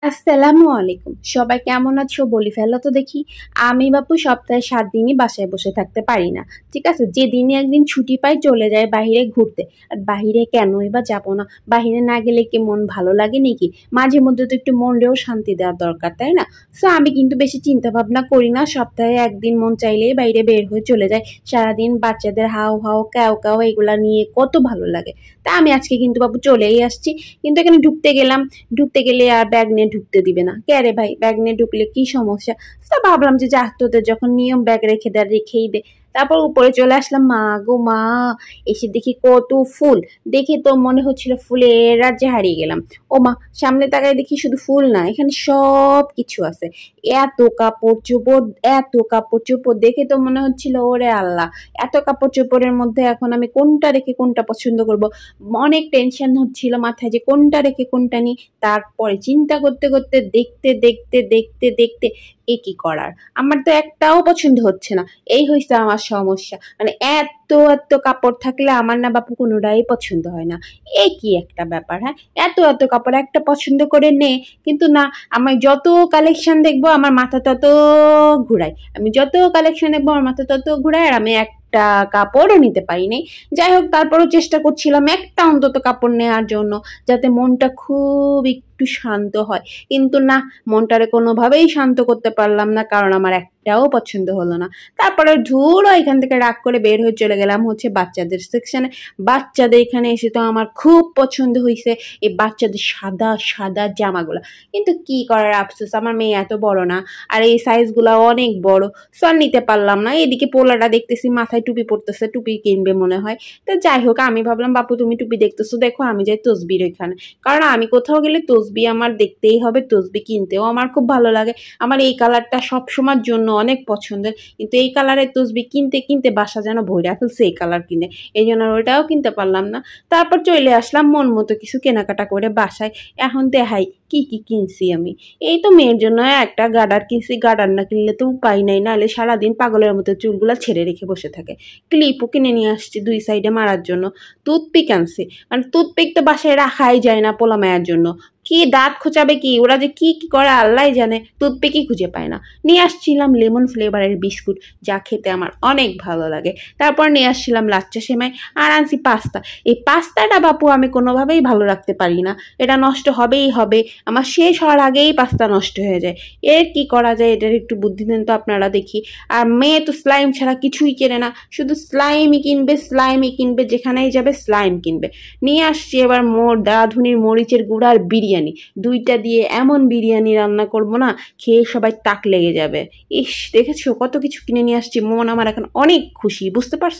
আসসালামু আলাইকুম। সবাই কেমন আছো বলি ফেলো তো দেখি। আমি বাপু সপ্তাহে ৭ দিনই বাসায় বসে থাকতে পারি না। ঠিক আছে? যেদিনই একদিন ছুটি পাই চলে যাই বাহিরে ঘুরতে। আর বাহিরে কেনই বা যাবো না? বাহিরে না গেলে কি মন ভালো লাগে নাকি? মাঝে মধ্যে তো একটু মনটাও শান্তি দেওয়ার দরকার, তাই না? সো আমি কিন্তু বেশি চিন্তা ভাবনা করি না। সপ্তাহে ১ দিন মন চাইলেই বাইরে বের হয়ে চলে যাই। সারাদিন বাচ্চাদের হাউ হাউ ক্যাও ক্যাও এগুলা নিয়ে কত ভালো লাগে। তা আমি আজকে কিন্তু বাপু চলেই আসছি। কিন্তু এখানে ঢুকতে গেলে আর ব্যাগ নিয়ে ঢুকতে দিবে না। কে রে ভাই, ব্যাগ নিয়ে ঢুকলে কি সমস্যা? তো ভাবলাম যে যাক, তোদের যখন নিয়ম ব্যাগ রেখে দেয় রেখেই দে। তারপর উপরে চলে আসলাম। মা গো মা, এসে দেখি কত ফুল। দেখে তো মনে হচ্ছিল ফুলের রাজ্যে হারিয়ে গেলাম। ও মা, সামনে তাকায় দেখি শুধু ফুল না, এখানে সব কিছু আছে। এত কাপড় চোপড়, এত কাপড় চোপড় দেখে তো মনে হচ্ছিল ওরে আল্লাহ, এত কাপড় চোপড়ের মধ্যে এখন আমি কোনটা রেখে কোনটা পছন্দ করব। অনেক টেনশন হচ্ছিল মাথায় যে কোনটা রেখে কোনটা নিই। তারপরে চিন্তা করতে করতে দেখতে দেখতে দেখতে দেখতে এ কি করার, আমার তো একটাও পছন্দ হচ্ছে না। এই হয়েছে আমার সমস্যা। মানে এত এত কাপড় থাকলে আমার না বাপু কোনোটাই পছন্দ হয় না। এ কি একটা ব্যাপার, হ্যাঁ? এত এত কাপড় একটা পছন্দ করে নে, কিন্তু না, আমি যত কালেকশন দেখবো আমার মাথা তত ঘুরাই। আমি যত কালেকশন দেখবো আমার মাথা তত ঘুরাই, আর আমি একটা কাপড়ও নিতে পারিনি। যাই হোক, তারপরও চেষ্টা করছিলাম একটা অন্তত কাপড় নেওয়ার জন্য, যাতে মনটা খুব একটু শান্ত হয়। কিন্তু না, মনটারে কোনোভাবেই শান্ত করতে পারলাম না, কারণ আমার একটাও পছন্দ হলো না। তারপরে ধুরো এখান থেকে রাগ করে বের হয়ে চলে গেলাম হচ্ছে বাচ্চাদের সেকশনে। বাচ্চাদের এখানে এসে তো আমার খুব পছন্দ হয়েছে এই বাচ্চাদের সাদা সাদা জামাগুলো। কিন্তু কি করার, আফসোস আমার মেয়ে এত বড় না, আর এই সাইজগুলো অনেক বড়। সর নিতে পারলাম না। এদিকে পোলাটা দেখতেছি মাথায় টুপি পরতেছে, টুপি কিনবে মনে হয়। তো যাই হোক, আমি ভাবলাম বাপু তুমি টুপি দেখতেছো, দেখো আমি যাই তসবির ওইখানে। কারণ আমি কোথাও গেলে তসবি আমার দেখতেই হবে, তসবি কিনতেও আমার খুব ভালো লাগে। আমার এই কালারটা সবসময়ের জন্য অনেক পছন্দের, কিন্তু এই কালারের তসবি কিনতে কিনতে বাসা যেন ভইরা ফেলছে এই কালার কিনে। এই জন্য ওইটাও কিনতে পারলাম না। তারপর চলে আসলাম মন মতো কিছু কেনাকাটা করে বাসায়। এখন দেখাই কি কি কিনছি আমি। এই তো মেয়ের জন্য একটা গার্ডার কিনছি। গার্ডার না কিনলে তো উপায় নাই, নাহলে সারাদিন পাগলের মতো চুলগুলা ছেড়ে রেখে বসে থাকে। ক্লিপও কিনে নিয়ে আসছি 2 সাইডে মারার জন্য। টুথপিক আনছি, মানে টুথপিক তো বাসায় রাখাই যায় না পোলা মায়ের জন্য। কি দাঁত খোঁচাবে, কি ওরা যে কি কি করে আল্লাহ জানে, টুথপিকই খুঁজে পায় না। নিয়ে আসছিলাম লেমন ফ্লেভারের বিস্কুট, যা খেতে আমার অনেক ভালো লাগে। তারপর নিয়ে আসছিলাম লাচ্চা সেমাই, আর আনছি পাস্তা। এই পাস্তাটা বাপু আমি কোনোভাবেই ভালো রাখতে পারি না, এটা নষ্ট হবেই হবে। আমার শেষ হওয়ার আগেই পাস্তা নষ্ট হয়ে যায়। এর কি করা যায়, এটার একটু বুদ্ধি দেন তো আপনারা দেখি। আর মেয়ে তো স্লাইম ছাড়া কিছুই কেনে না, শুধু স্লাইমই কিনবে, স্লাইমই কিনবে, যেখানেই যাবে স্লাইম কিনবে। নিয়ে আসছি এবার রাঁধুনির মরিচের গুঁড়া আর বিরিয়ানি, দুইটা দিয়ে এমন বিরিয়ানি রান্না করব না, খেয়ে সবাই তাক লেগে যাবে। ইস, দেখেছো কত কিছু কিনে নিয়ে আসছি, মন আমার এখন অনেক খুশি, বুঝতে পারছো?